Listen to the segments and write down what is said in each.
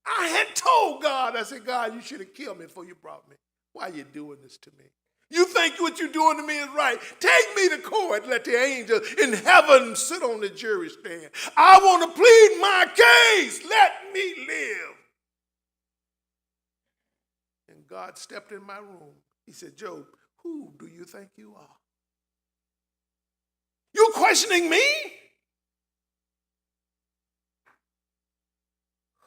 I had told God, I said, God, you should have killed me before you brought me. Why are you doing this to me? You think what you're doing to me is right. Take me to court. Let the angels in heaven sit on the jury stand. I want to plead my case. Let me live. And God stepped in my room. He said, Job, who do you think you are? You questioning me?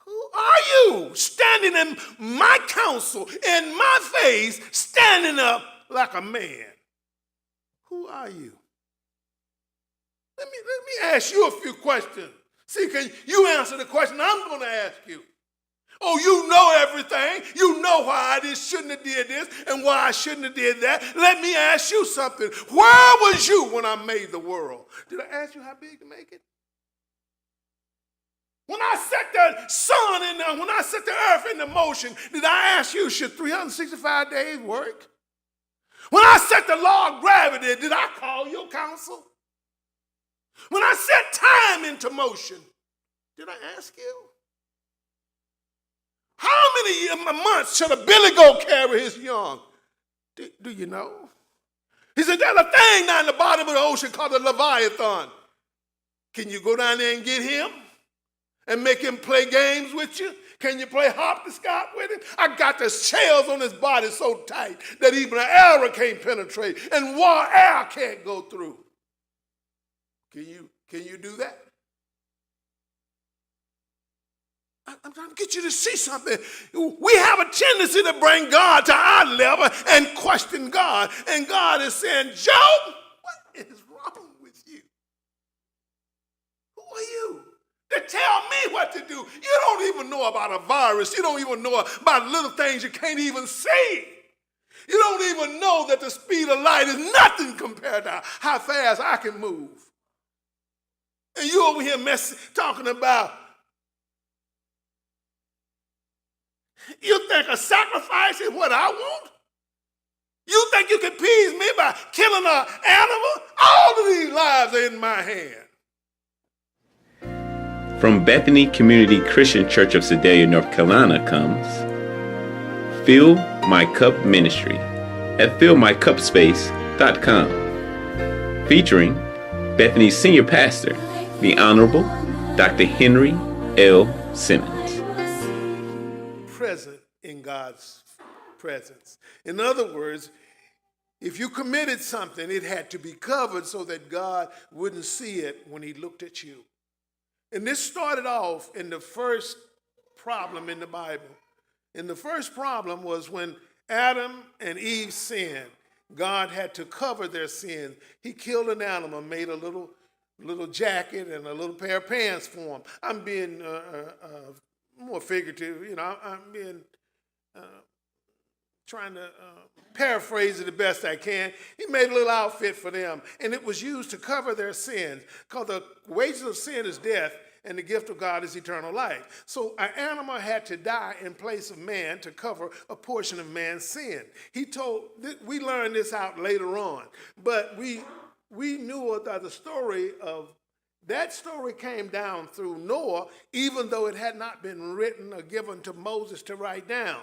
Who are you standing in my counsel, in my face, standing up like a man? Who are you? Let me ask you a few questions. See, can you answer the question I'm going to ask you? Oh, you know everything. You know why I shouldn't have did this and why I shouldn't have did that. Let me ask you something. Where was you when I made the world? Did I ask you how big to make it? When I set the sun and when I set the earth into motion, did I ask you, should 365 days work? When I set the law of gravity, did I call your counsel? When I set time into motion, did I ask you? How many months should a billy goat carry his young? Do you know? He said, there's a thing down the bottom of the ocean called the Leviathan. Can you go down there and get him? And make him play games with you? Can you play hopscotch with him? I got the shells on his body so tight that even an arrow can't penetrate and warm air can't go through. Can you do that? I'm trying to get you to see something. We have a tendency to bring God to our level and question God. And God is saying, Job, what is wrong with you? Who are you to tell me what to do? You don't even know about a virus. You don't even know about little things you can't even see. You don't even know that the speed of light is nothing compared to how fast I can move. And you over here talking about, you think a sacrifice is what I want? You think you can appease me by killing an animal? All of these lives are in my hand. From Bethany Community Christian Church of Sedalia, North Carolina comes Fill My Cup Ministry at fillmycupspace.com, featuring Bethany's senior pastor, the Honorable Dr. Henry L. Simmons. Present in God's presence. In other words, if you committed something, it had to be covered so that God wouldn't see it when he looked at you. And this started off in the first problem in the Bible. And the first problem was when Adam and Eve sinned. God had to cover their sin. He killed an animal, made a little jacket and a little pair of pants for him. I'm being more figurative, I'm being trying to paraphrase it the best I can. He made a little outfit for them, and it was used to cover their sins, because the wages of sin is death, and the gift of God is eternal life. So an animal had to die in place of man to cover a portion of man's sin. We learned this out later on, but we knew that the story of that story came down through Noah, even though it had not been written or given to Moses to write down.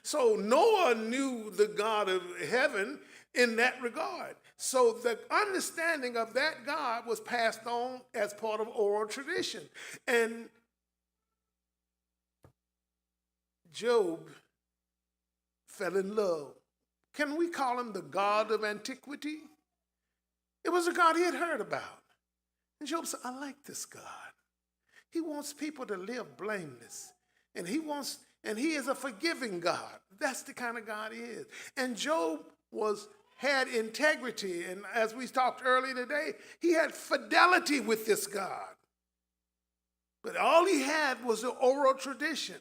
So Noah knew the God of heaven in that regard. So the understanding of that God was passed on as part of oral tradition. And Job fell in love. Can we call him the God of antiquity? It was a God he had heard about. And Job said, I like this God. He wants people to live blameless. And he is a forgiving God. That's the kind of God he is. And Job had integrity. And as we talked earlier today, he had fidelity with this God. But all he had was the oral tradition.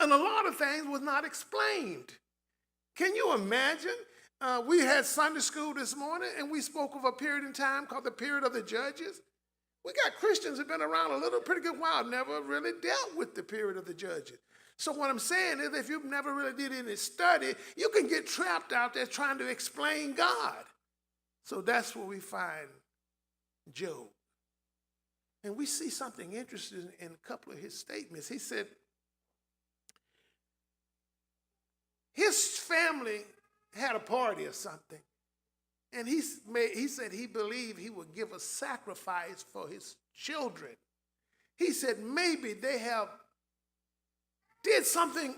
And a lot of things was not explained. Can you imagine? We had Sunday school this morning, and we spoke of a period in time called the period of the judges. We got Christians who've been around a pretty good while, never really dealt with the period of the judges. So what I'm saying is, if you've never really did any study, you can get trapped out there trying to explain God. So that's where we find Job. And we see something interesting in a couple of his statements. He said, his family had a party or something. And he said he believed he would give a sacrifice for his children. He said maybe they have did something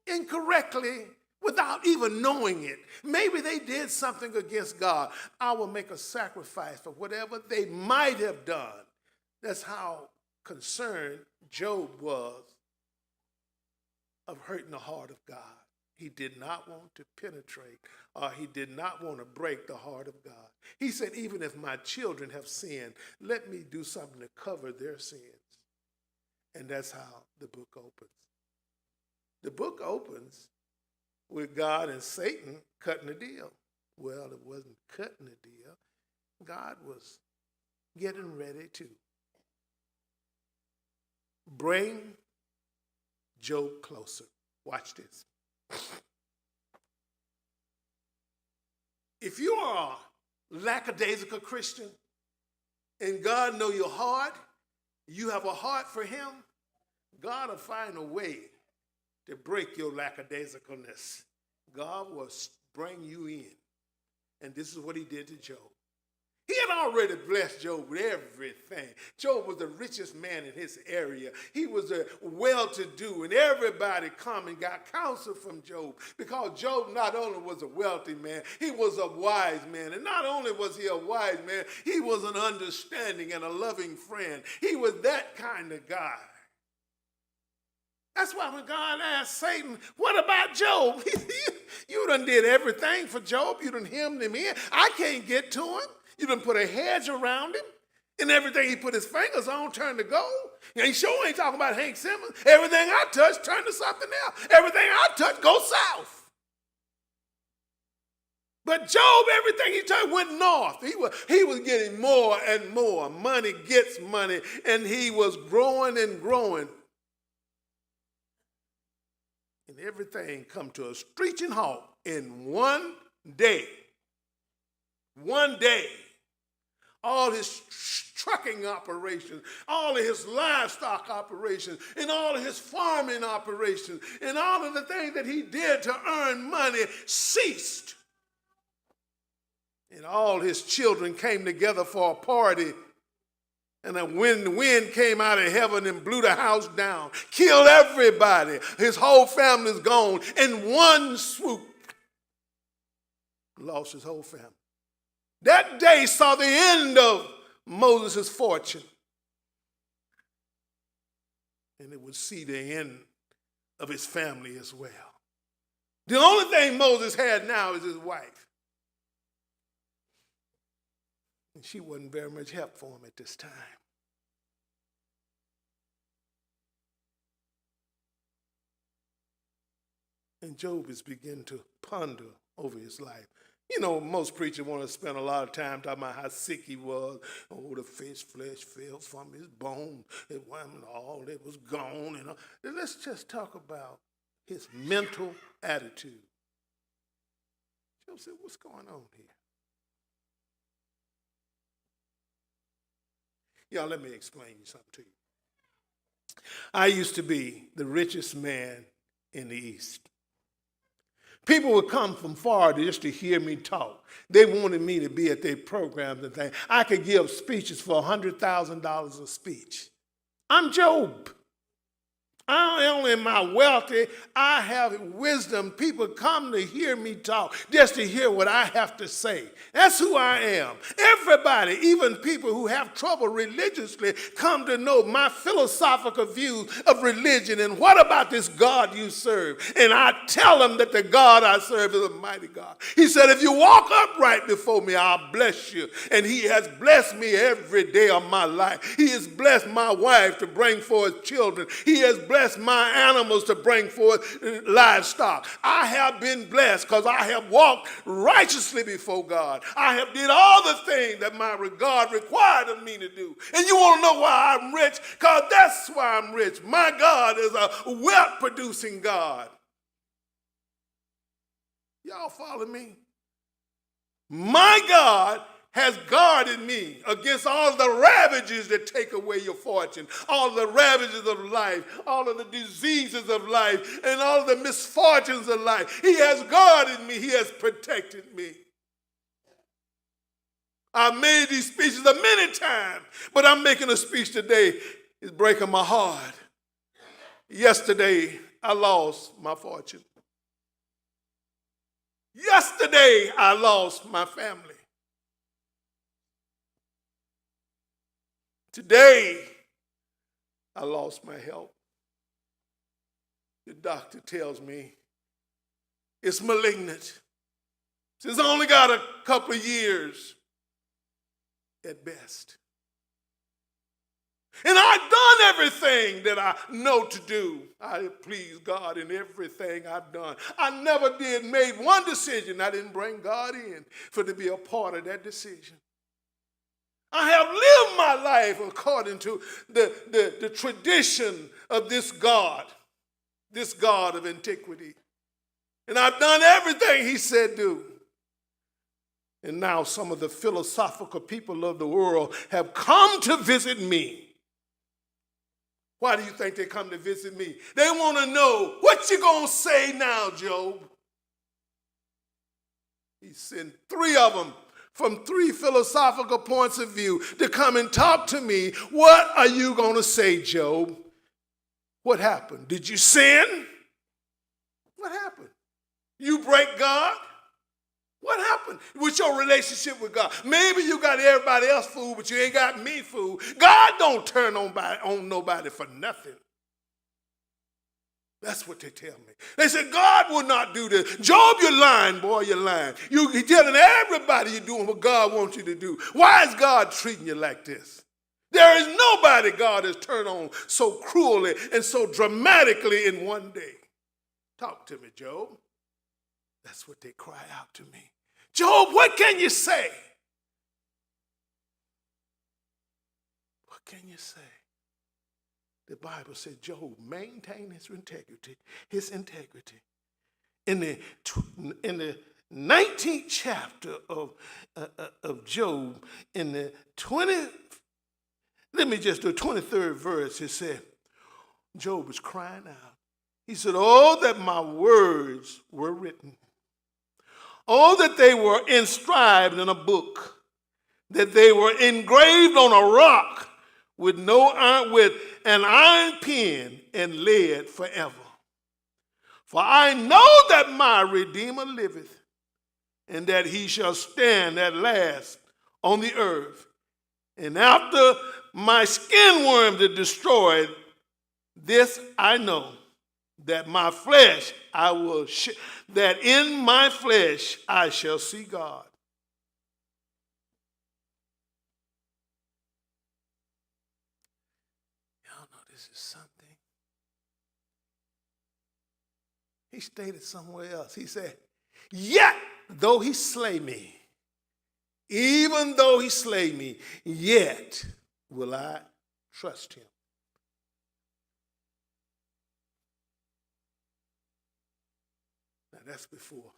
incorrectly without even knowing it. Maybe they did something against God. I will make a sacrifice for whatever they might have done. That's how concerned Job was of hurting the heart of God. He did not want to penetrate, or he did not want to break the heart of God. He said, even if my children have sinned, let me do something to cover their sins. And that's how the book opens. The book opens with God and Satan cutting a deal. Well, it wasn't cutting a deal. God was getting ready to bring Job closer. Watch this. If you are a lackadaisical Christian and God know your heart, you have a heart for him, God will find a way to break your lackadaisicalness. God will bring you in. And this is what he did to Job. He had already blessed Job with everything. Job was the richest man in his area. He was a well-to-do, and everybody come and got counsel from Job, because Job not only was a wealthy man, he was a wise man. And not only was he a wise man, he was an understanding and a loving friend. He was that kind of guy. That's why when God asked Satan, what about Job? You done did everything for Job. You done hemmed him in. I can't get to him. You done put a hedge around him, and everything he put his fingers on turned to gold. And he sure ain't talking about Hank Simmons. Everything I touch turned to something else. Everything I touch goes south. But Job, everything he touched went north. He was getting more and more. Money gets money, and he was growing and growing. And everything come to a screeching halt in one day. One day. All his trucking operations, all of his livestock operations, and all of his farming operations, and all of the things that he did to earn money ceased. And all his children came together for a party. And when the wind came out of heaven and blew the house down, killed everybody, his whole family's gone in one swoop. Lost his whole family. That day saw the end of Moses' fortune. And it would see the end of his family as well. The only thing Moses had now is his wife. And she wasn't very much help for him at this time. And Job is beginning to ponder over his life. You know, most preachers want to spend a lot of time talking about how sick he was. Oh, the flesh fell from his bone. It wasn't all that was gone. And all. Let's just talk about his mental attitude. Job said, what's going on here? Y'all, let me explain something to you. I used to be the richest man in the East. People would come from far just to hear me talk. They wanted me to be at their programs and things. I could give speeches for $100,000 a speech. I'm Job. I only am I wealthy, I have wisdom. People come to hear me talk, just to hear what I have to say. That's who I am. Everybody, even people who have trouble religiously, come to know my philosophical views of religion and what about this God you serve. And I tell them that the God I serve is a mighty God. He said, if you walk upright before me, I'll bless you. And he has blessed me every day of my life. He has blessed my wife to bring forth children. He has blessed my animals to bring forth livestock. I have been blessed because I have walked righteously before God. I have did all the things that my regard required of me to do. And you want to know why I'm rich? Because that's why I'm rich. My God is a wealth-producing God. Y'all follow me? My God has guarded me against all the ravages that take away your fortune, all the ravages of life, all of the diseases of life, and all the misfortunes of life. He has guarded me. He has protected me. I've made these speeches a many times, but I'm making a speech today. It's breaking my heart. Yesterday, I lost my fortune. Yesterday, I lost my family. Today, I lost my health. The doctor tells me it's malignant. It's only got a couple of years at best. And I've done everything that I know to do. I please God in everything I've done. I never made one decision I didn't bring God in for to be a part of that decision. I have lived my life according to the tradition of this God of antiquity. And I've done everything he said do. And now some of the philosophical people of the world have come to visit me. Why do you think they come to visit me? They want to know, what you going to say now, Job? He sent 3 of them from 3 philosophical points of view to come and talk to me. What are you going to say, Job? What happened? Did you sin? What happened? You break God? What happened with your relationship with God? Maybe you got everybody else fooled, but you ain't got me fooled. God don't turn on nobody for nothing. That's what they tell me. They said, God will not do this. Job, you're lying, boy, you're lying. You're telling everybody you're doing what God wants you to do. Why is God treating you like this? There is nobody God has turned on so cruelly and so dramatically in one day. Talk to me, Job. That's what they cry out to me. Job, what can you say? What can you say? The Bible said Job maintained his integrity. In the 19th chapter of Job, in the 23rd verse, it said, Job was crying out. He said, oh, that my words were written. Oh, that they were inscribed in a book, that they were engraved on a rock with an iron pen and lead forever. For I know that my Redeemer liveth, and that he shall stand at last on the earth. And after my skin worms are destroyed, this I know, that my flesh that in my flesh I shall see God. Y'all know this is something. He stated somewhere else. He said, yet though he slay me, even though he slay me, yet will I trust him. That's before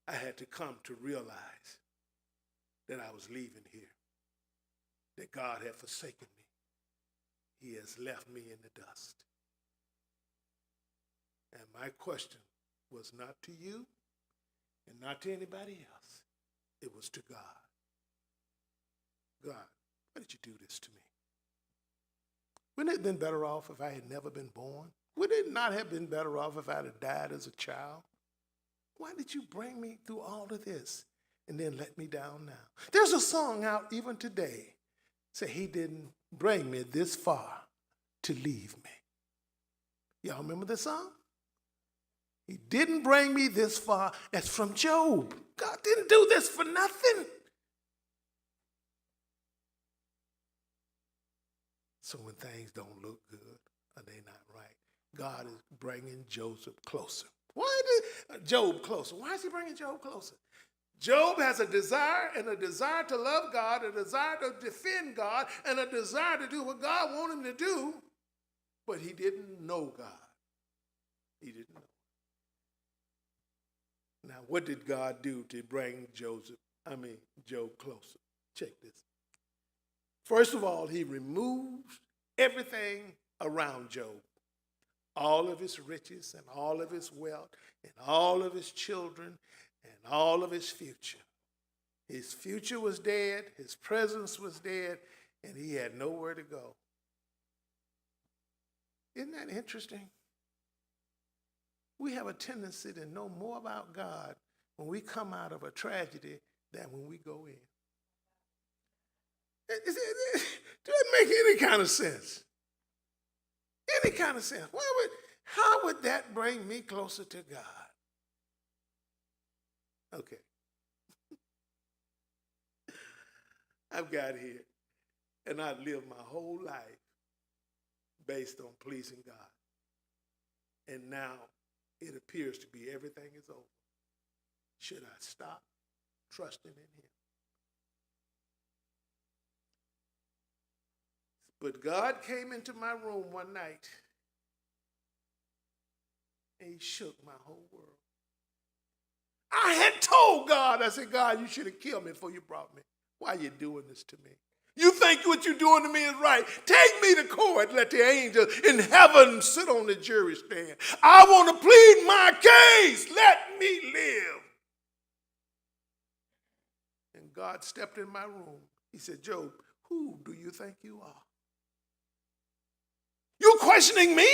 I had to come to realize that I was leaving here, that God had forsaken me. He has left me in the dust. And my question was not to you and not to anybody else. It was to God. God, why did you do this to me? Wouldn't it have been better off if I had never been born? Would it not have been better off if I had died as a child? Why did you bring me through all of this and then let me down now? There's a song out even today. Say, he didn't bring me this far to leave me. Y'all remember this song? He didn't bring me this far. That's from Job. God didn't do this for nothing. So when things don't look good or they're not right, God is bringing Joseph closer. Job closer. Why is he bringing Job closer? Job has a desire to love God, a desire to defend God, and a desire to do what God wanted him to do, but he didn't know God. He didn't know. Now, what did God do to bring Joseph Job closer. Check this. First of all, he removes everything around Job. All of his riches and all of his wealth and all of his children and all of his future. His future was dead, his presence was dead, and he had nowhere to go. Isn't that interesting? We have a tendency to know more about God when we come out of a tragedy than when we go in. Does it make any kind of sense? Any kind of sense? How would that bring me closer to God? Okay. I've got here, and I've lived my whole life based on pleasing God. And now it appears to be everything is over. Should I stop trusting in him? But God came into my room one night, and he shook my whole world. I had told God, I said, God, you should have killed me before you brought me. Why are you doing this to me? You think what you're doing to me is right. Take me to court. Let the angels in heaven sit on the jury stand. I want to plead my case. Let me live. And God stepped in my room. He said, Job, who do you think you are? You questioning me?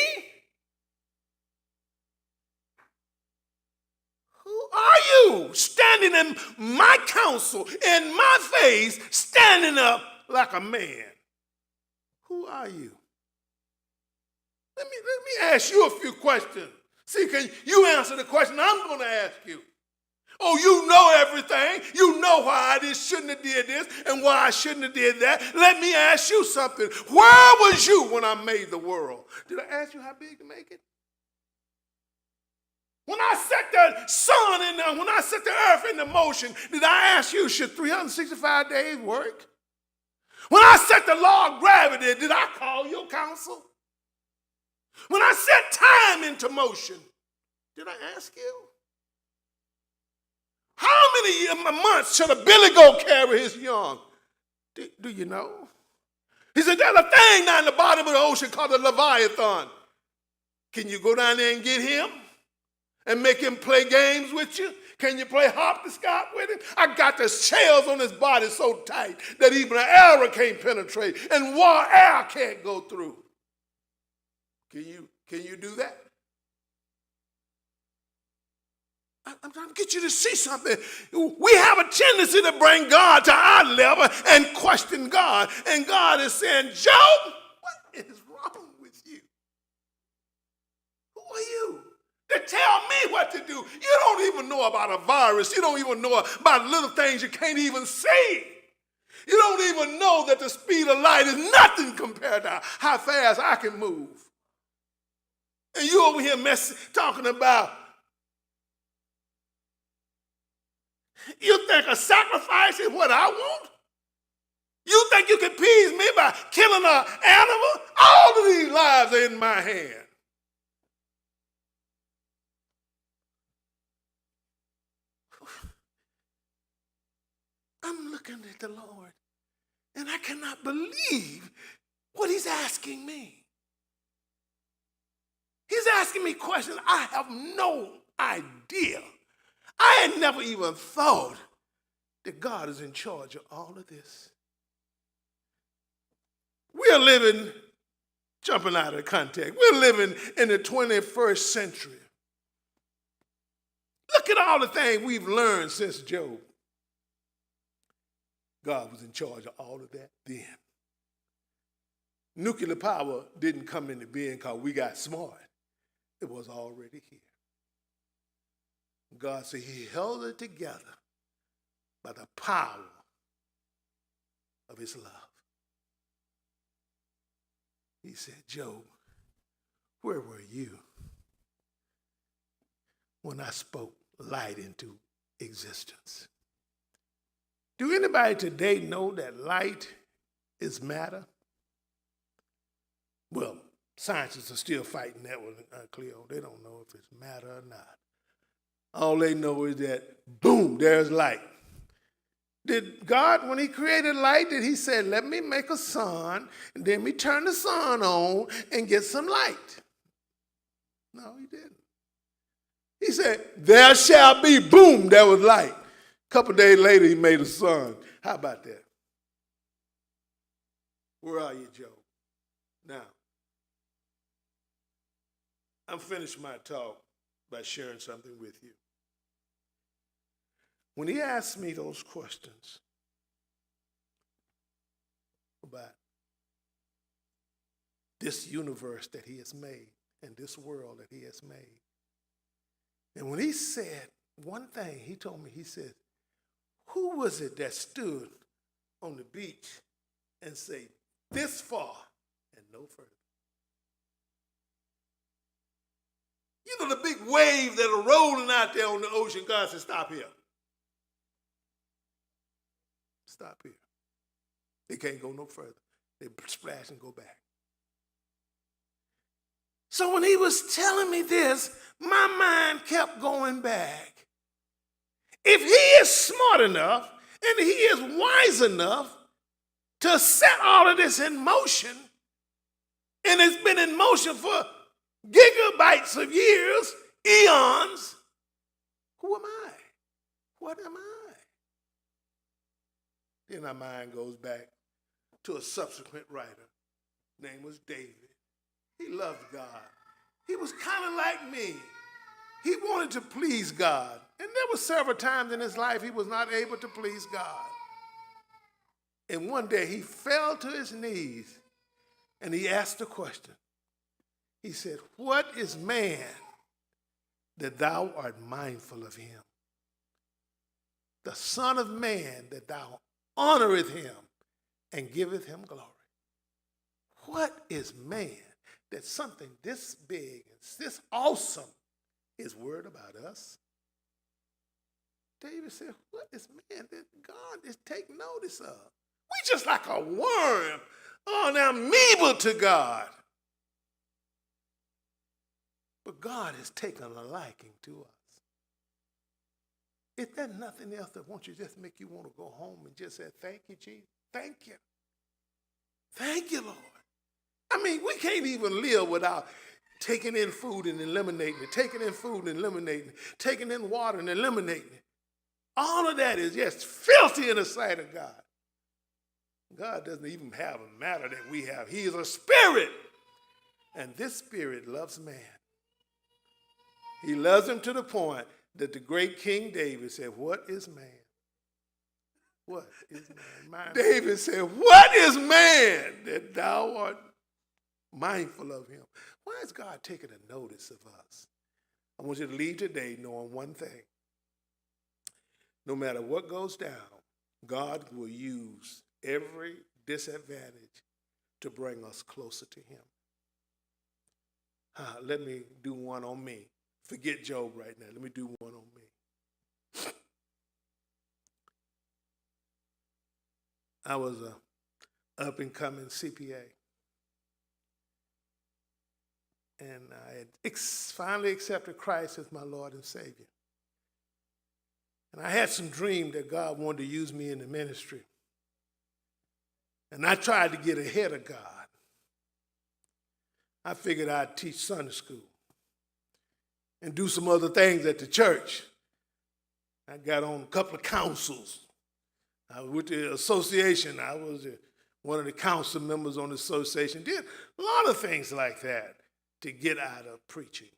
Who are you standing in my counsel, in my face, standing up like a man? Who are you? Let me ask you a few questions. See, can you answer the question I'm going to ask you? Oh, you know everything. You know why I shouldn't have did this and why I shouldn't have did that. Let me ask you something. Where was you when I made the world? Did I ask you how big to make it? When I set the sun in there, when I set the earth into motion, did I ask you, should 365 days work? When I set the law of gravity, did I call your counsel? When I set time into motion, did I ask you? How many months should a billy goat carry his young? Do you know? He said, there's a thing down the bottom of the ocean called the Leviathan. Can you go down there and get him? And make him play games with you? Can you play hopscotch with him? I got the shells on his body so tight that even an arrow can't penetrate and warm air can't go through. Can you do that? I'm trying to get you to see something. We have a tendency to bring God to our level and question God. And God is saying, Job, what is wrong with you? Who are you to tell me what to do? You don't even know about a virus. You don't even know about little things you can't even see. You don't even know that the speed of light is nothing compared to how fast I can move. And you over here talking about, you think a sacrifice is what I want? You think you can appease me by killing an animal? All of these lives are in my hand. I'm looking at the Lord, and I cannot believe what he's asking me. He's asking me questions I have no idea. I had never even thought that God is in charge of all of this. We're living, jumping out of context, we're living in the 21st century. Look at all the things we've learned since Job. God was in charge of all of that then. Nuclear power didn't come into being because we got smart. It was already here. God said he held it together by the power of his love. He said, Job, where were you when I spoke light into existence? Do anybody today know that light is matter? Well, scientists are still fighting that with Cleo. They don't know if it's matter or not. All they know is that, boom, there's light. Did God, when he created light, did he say, let me make a sun, and then we turn the sun on and get some light? No, he didn't. He said, there shall be, boom, there was light. A couple days later, he made a sun. How about that? Where are you, Job? Now, I'm finished my talk by sharing something with you. When he asked me those questions about this universe that he has made and this world that he has made, and when he said one thing, he told me, he said, who was it that stood on the beach and said, this far and no further? You know the big waves that are rolling out there on the ocean, God said, stop here. Stop here. They can't go no further. They splash and go back. So when he was telling me this, my mind kept going back. If he is smart enough and he is wise enough to set all of this in motion, and it's been in motion for gigabytes of years, eons, who am I? What am I? Then our mind goes back to a subsequent writer. Name was David. He loved God. He was kind of like me. He wanted to please God. And there were several times in his life he was not able to please God. And one day he fell to his knees and he asked a question. He said, what is man that thou art mindful of him? The Son of Man that thou honoreth him and giveth him glory. What is man that something this big and this awesome is worried about us? David said, what is man that God is taking notice of? We just like a worm or an amoeba to God. But God has taken a liking to us. If there's nothing else that wants you just make you want to go home and just say, thank you, Jesus. Thank you. Thank you, Lord. I mean, we can't even live without taking in food and eliminating it, taking in food and eliminating it, taking in water and eliminating it. All of that is just filthy in the sight of God. God doesn't even have a matter that we have. He is a spirit. And this spirit loves man. He loves him to the point that the great King David said, what is man? What is man? David said, what is man that thou art mindful of him? Why is God taking a notice of us? I want you to leave today knowing one thing. No matter what goes down, God will use every disadvantage to bring us closer to him. Let me do one on me. Forget Job right now. Let me do one on me. I was a up-and-coming CPA. And I had finally accepted Christ as my Lord and Savior. And I had some dream that God wanted to use me in the ministry. And I tried to get ahead of God. I figured I'd teach Sunday school and do some other things at the church. I got on a couple of councils. I was with the association. I was one of the council members on the association. Did a lot of things like that to get out of preaching.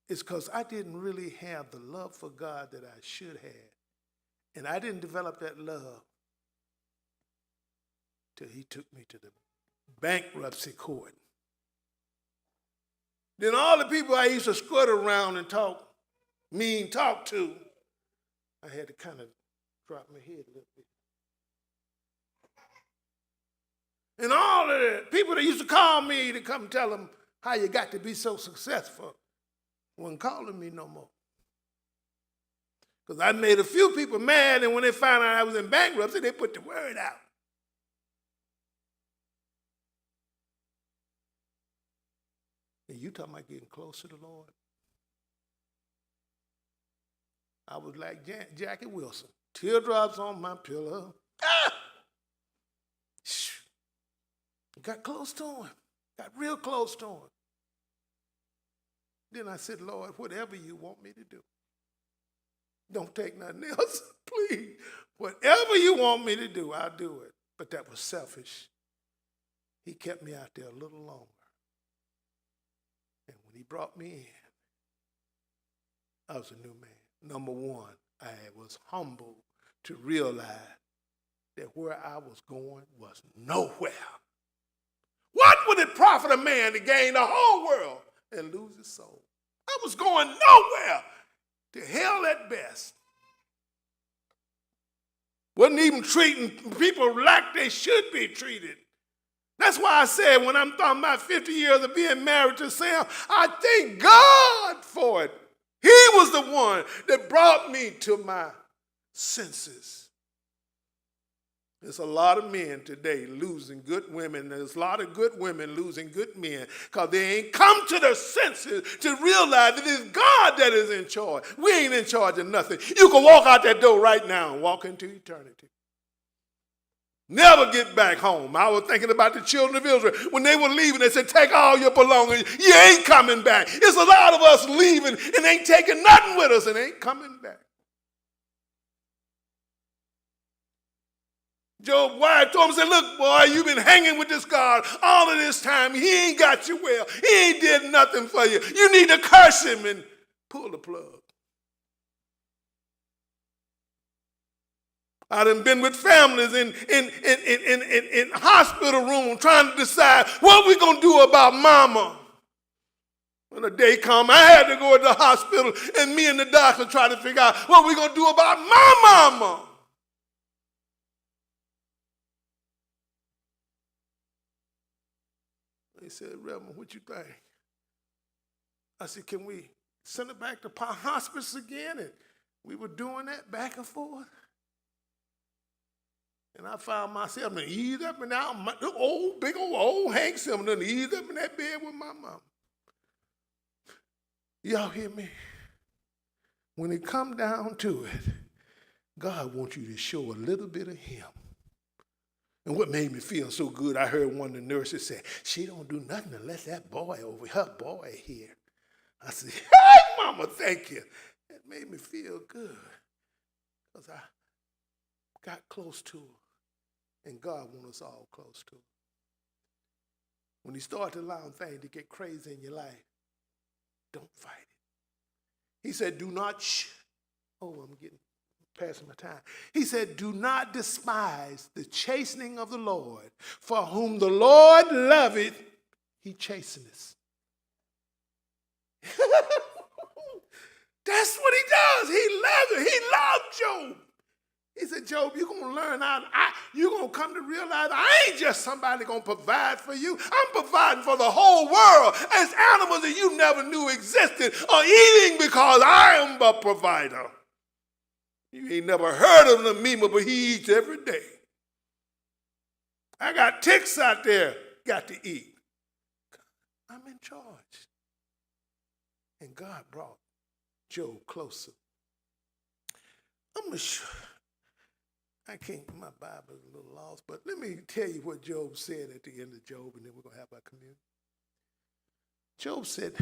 It's because I didn't really have the love for God that I should have. And I didn't develop that love till he took me to the bankruptcy court. Then all the people I used to squirt around and talk to, I had to kind of drop my head a little bit. And all of the people that used to call me to come tell them how you got to be so successful wasn't calling me no more. Because I made a few people mad, and when they found out I was in bankruptcy, they put the word out. And you talking about getting close to the Lord? I was like Jackie Wilson. Teardrops on my pillow. Got close to him. Got real close to him. Then I said, Lord, whatever you want me to do. Don't take nothing else, please. Whatever you want me to do, I'll do it. But that was selfish. He kept me out there a little longer. And when he brought me in, I was a new man. Number one, I was humbled to realize that where I was going was nowhere. What would it profit a man to gain the whole world and lose his soul? I was going nowhere, to hell at best. Wasn't even treating people like they should be treated. That's why I said when I'm talking about 50 years of being married to Sam, I thank God for it. He was the one that brought me to my senses. There's a lot of men today losing good women. There's a lot of good women losing good men because they ain't come to their senses to realize that it's God that is in charge. We ain't in charge of nothing. You can walk out that door right now and walk into eternity. Never get back home. I was thinking about the children of Israel. When they were leaving, they said, take all your belongings. You ain't coming back. It's a lot of us leaving and ain't taking nothing with us and ain't coming back. Job's wife told him, said, look, boy, you've been hanging with this God all of this time. He ain't got you well. He ain't did nothing for you. You need to curse him and pull the plug. I done been with families in hospital room trying to decide what we going to do about mama. When the day come, I had to go to the hospital and me and the doctor try to figure out what we going to do about my mama. He said, Reverend, what you think? I said, can we send her back to hospice again? And we were doing that back and forth. And I found myself and eased up and out. The big old Hank Simpson eased up in that bed with my mom. Y'all hear me? When it come down to it, God wants you to show a little bit of him. And what made me feel so good, I heard one of the nurses say, she don't do nothing unless that boy over her boy here. I said, hey, mama, thank you. That made me feel good because I got close to her, and God wants us all close to her. When you start allowing things to get crazy in your life, don't fight it. He said, do not, I'm getting past my time. He said, do not despise the chastening of the Lord, for whom the Lord loveth, he chasteneth. That's what he does. He loves it. He loved Job. He said, Job, you're going to learn you're going to come to realize I ain't just somebody going to provide for you. I'm providing for the whole world as animals that you never knew existed are eating because I am a provider. You ain't never heard of an amoeba, but he eats every day. I got ticks out there, got to eat. I'm in charge. And God brought Job closer. I'm going to show. I can't, my Bible is a little lost, but let me tell you what Job said at the end of Job, and then we're going to have our communion. Job said,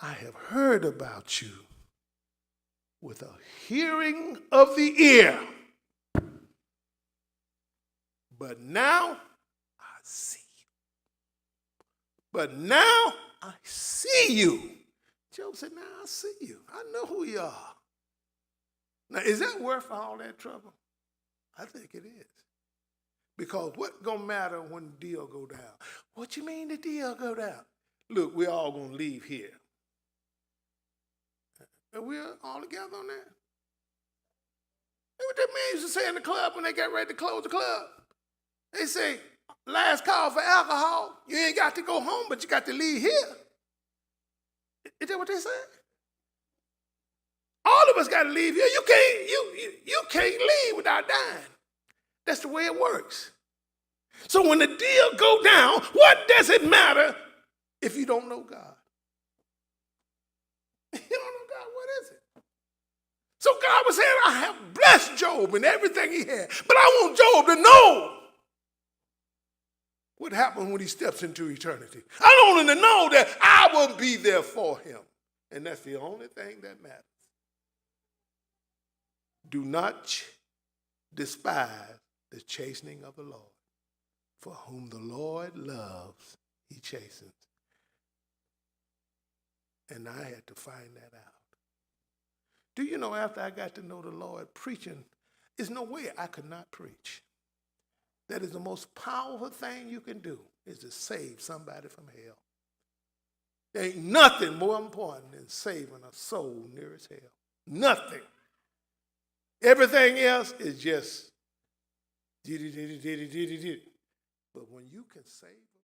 I have heard about you with a hearing of the ear, but now I see you. But now I see you. Job said, now I see you. I know who you are. Now, is that worth all that trouble? I think it is. Because what's going to matter when the deal go down? What you mean the deal go down? Look, we're all going to leave here. And we're all together on that? That's what that man used to say in the club when they got ready to close the club. They say, last call for alcohol. You ain't got to go home, but you got to leave here. Is that what they said? All of us got to leave here. You can't leave without dying. That's the way it works. So when the deal go down, what does it matter if you don't know God? You don't know God, what is it? So God was saying, I have blessed Job and everything he had, but I want Job to know what happened when he steps into eternity. I want him to know that I will be there for him. And that's the only thing that matters. Do not despise the chastening of the Lord. For whom the Lord loves, he chastens. And I had to find that out. Do you know, after I got to know the Lord, preaching, there's no way I could not preach. That is the most powerful thing you can do, is to save somebody from hell. There ain't nothing more important than saving a soul nearest hell. Nothing. Everything else is just but when you can save